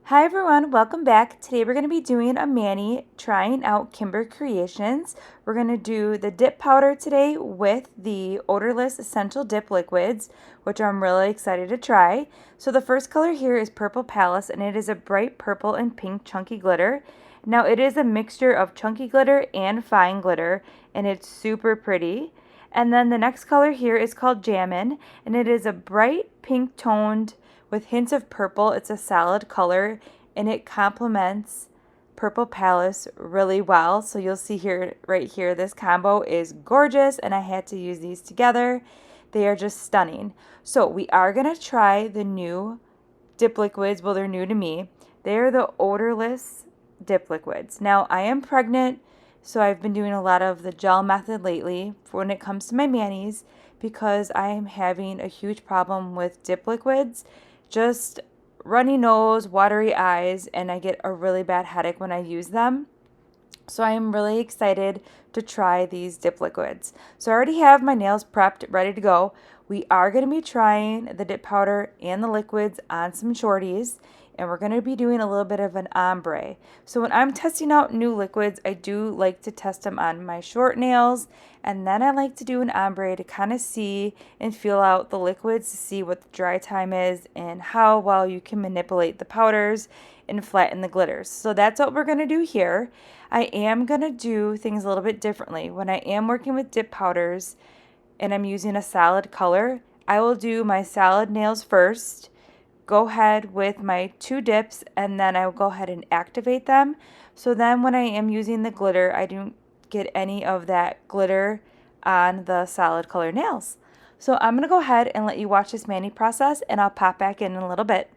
Hi everyone, welcome back. Today we're going to be doing a mani trying out Kimberz Kreations. We're going to do the dip powder today with the Odorless Essential Dip Liquids, which I'm really excited to try. So the first color here is Purple Palace, and it is a bright purple and pink chunky glitter. Now it is a mixture of chunky glitter and fine glitter, and it's super pretty. And then the next color here is called Jammin, and it is a bright pink toned with hints of purple. It's a solid color and it complements Purple Palace really well. So you'll see here, right here, this combo is gorgeous and I had to use these together. They are just stunning. So we are gonna try the new dip liquids. Well, they're new to me. They are the odorless dip liquids. Now I am pregnant, so I've been doing a lot of the gel method lately for when it comes to my manis because I am having a huge problem with dip liquids. Just runny nose, watery eyes, and I get a really bad headache when I use them. So I am really excited to try these dip liquids. So I already have my nails prepped, ready to go. We are going to be trying the dip powder and the liquids on some shorties, and we're going to be doing a little bit of an ombre. So when I'm testing out new liquids, I do like to test them on my short nails, and then I like to do an ombre to kind of see and feel out the liquids to see what the dry time is and how well you can manipulate the powders and flatten the glitters. So that's what we're going to do here. I am going to do things a little bit differently. When I am working with dip powders and I'm using a solid color, I will do my solid nails first, go ahead with my two dips, and then I will go ahead and activate them. So then when I am using the glitter, I don't get any of that glitter on the solid color nails. So I'm going to go ahead and let you watch this mani process, and I'll pop back in a little bit.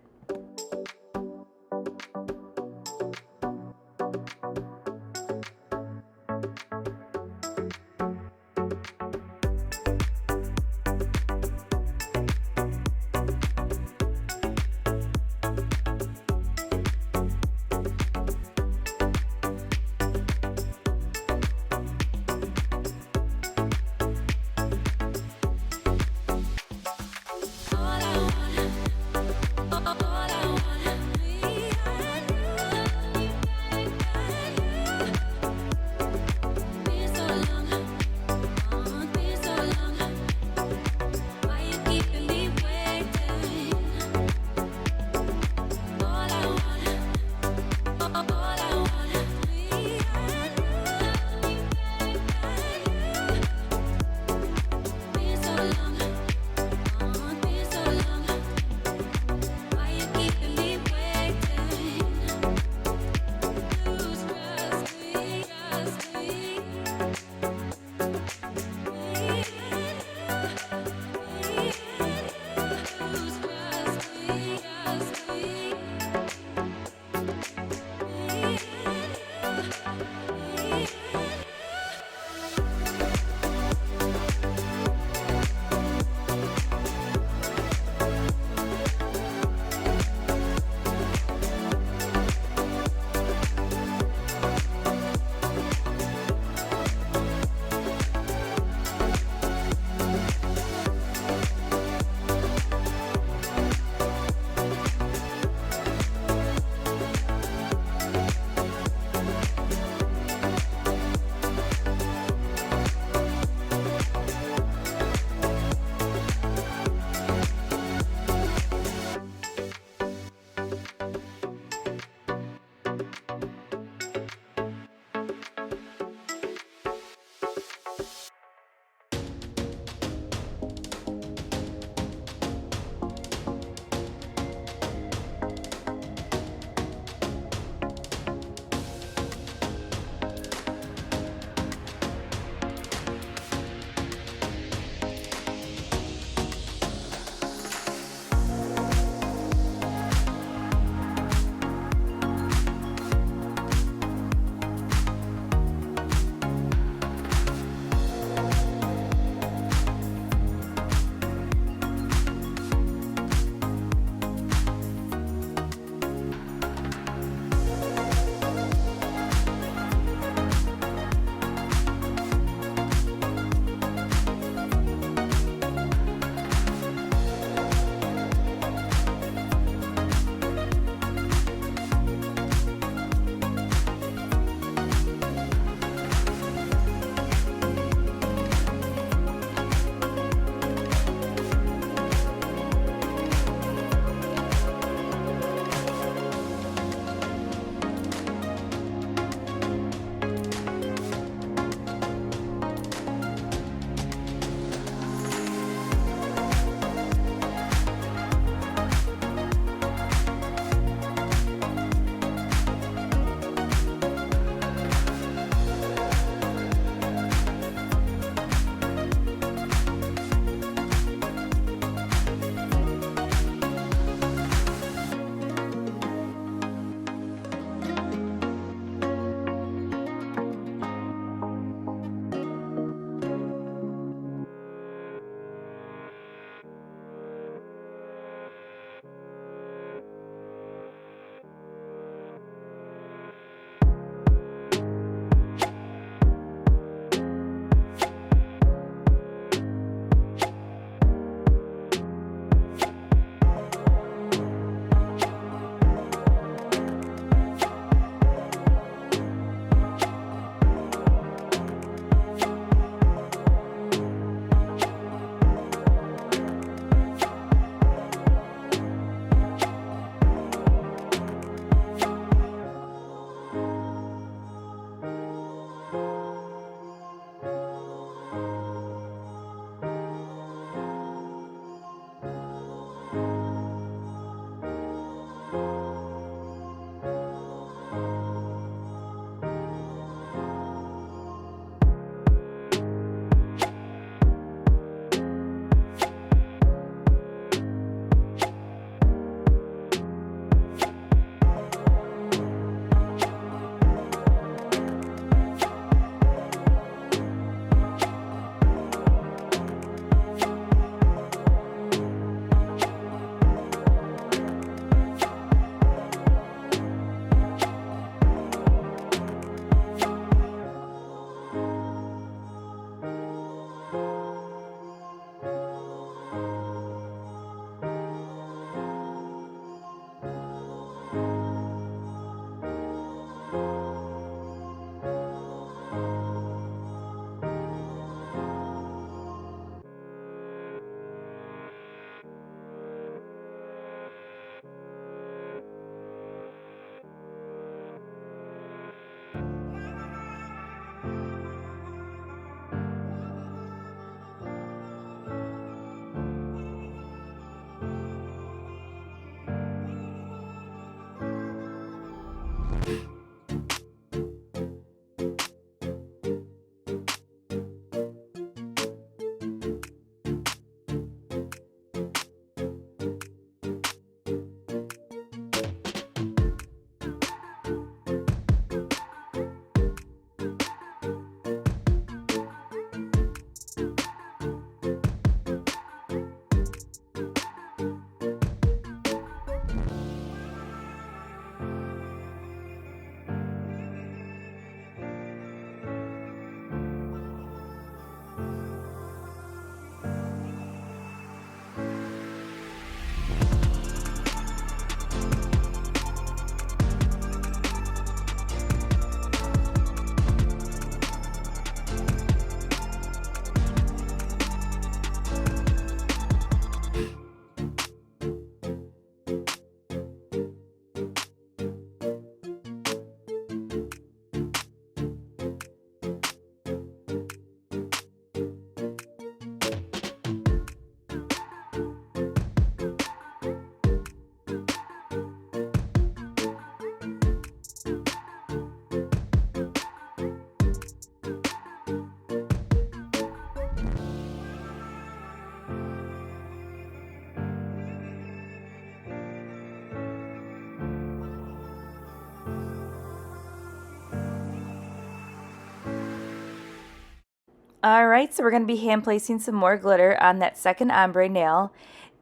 Alright, so we're going to be hand placing some more glitter on that second ombre nail.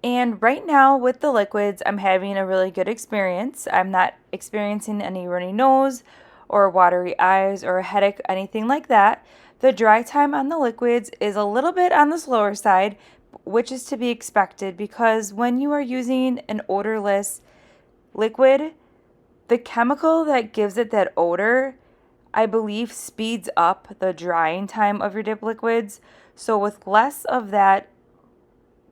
And right now with the liquids, I'm having a really good experience. I'm not experiencing any runny nose or watery eyes or a headache, anything like that. The dry time on the liquids is a little bit on the slower side, which is to be expected because when you are using an odorless liquid, the chemical that gives it that odor, I believe, speeds up the drying time of your dip liquids. So with less of that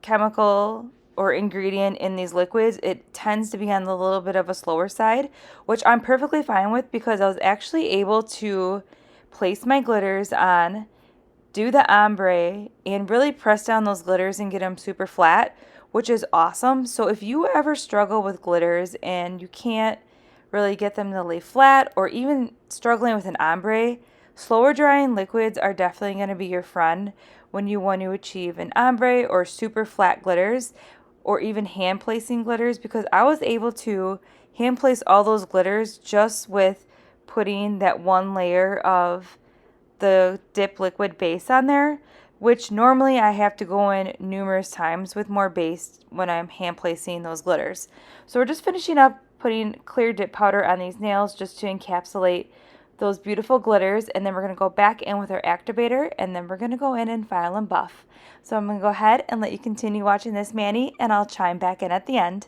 chemical or ingredient in these liquids, it tends to be on the little bit of a slower side, which I'm perfectly fine with because I was actually able to place my glitters on, do the ombre, and really press down those glitters and get them super flat, which is awesome. So if you ever struggle with glitters and you can't really get them to lay flat, or even struggling with an ombre, slower drying liquids are definitely going to be your friend when you want to achieve an ombre or super flat glitters, or even hand placing glitters, because I was able to hand place all those glitters just with putting that one layer of the dip liquid base on there, which normally I have to go in numerous times with more base when I'm hand placing those glitters. So we're just finishing up putting clear dip powder on these nails just to encapsulate those beautiful glitters, and then we're going to go back in with our activator, and then we're going to go in and file and buff. So I'm going to go ahead and let you continue watching this mani, and I'll chime back in at the end.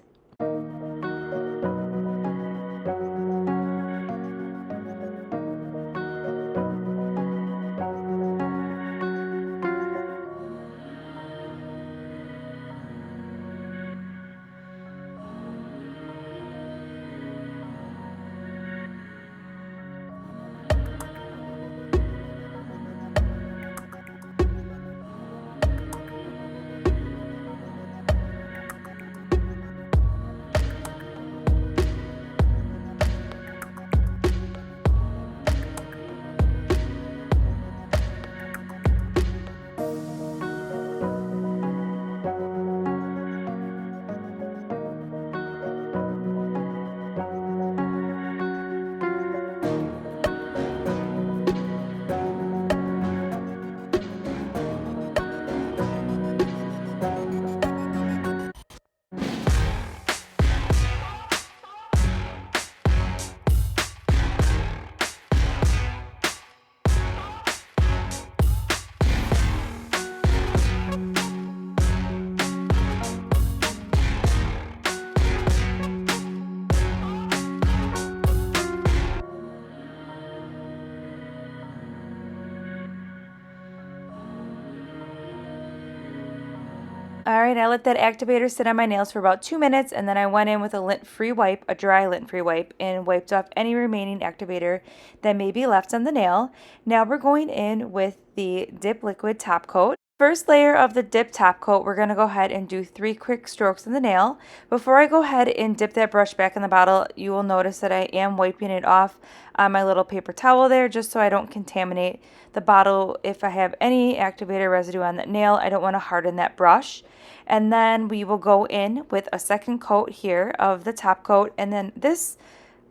Alright, I let that activator sit on my nails for about 2 minutes, and then I went in with a lint-free wipe, a dry lint-free wipe, and wiped off any remaining activator that may be left on the nail. Now we're going in with the dip liquid top coat. First layer of the dip top coat, we're going to go ahead and do 3 quick strokes in the nail. Before I go ahead and dip that brush back in the bottle, you will notice that I am wiping it off on my little paper towel there, just so I don't contaminate the bottle. If I have any activator residue on that nail, I don't want to harden that brush. And then we will go in with a second coat here of the top coat, and then this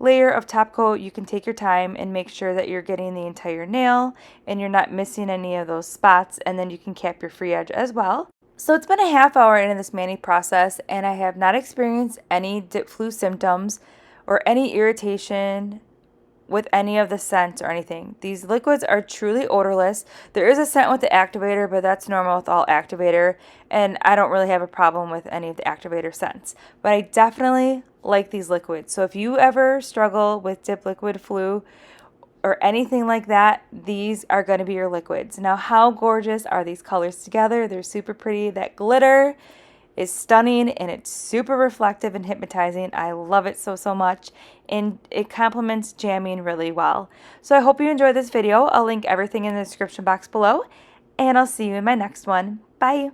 layer of top coat, you can take your time and make sure that you're getting the entire nail and you're not missing any of those spots, and then you can cap your free edge as well. So it's been a half hour into this mani process, and I have not experienced any dip flu symptoms or any irritation with any of the scents or anything. These liquids are truly odorless. There is a scent with the activator, but that's normal with all activator, and I don't really have a problem with any of the activator scents. But I definitely like these liquids. So if you ever struggle with dip liquid flu or anything like that, these are going to be your liquids. Now, how gorgeous are these colors together? They're super pretty. That glitter is stunning, and it's super reflective and hypnotizing. I love it so much, and it complements Jammin really well. So I hope you enjoyed this video. I'll link everything in the description box below, and I'll see you in my next one. Bye!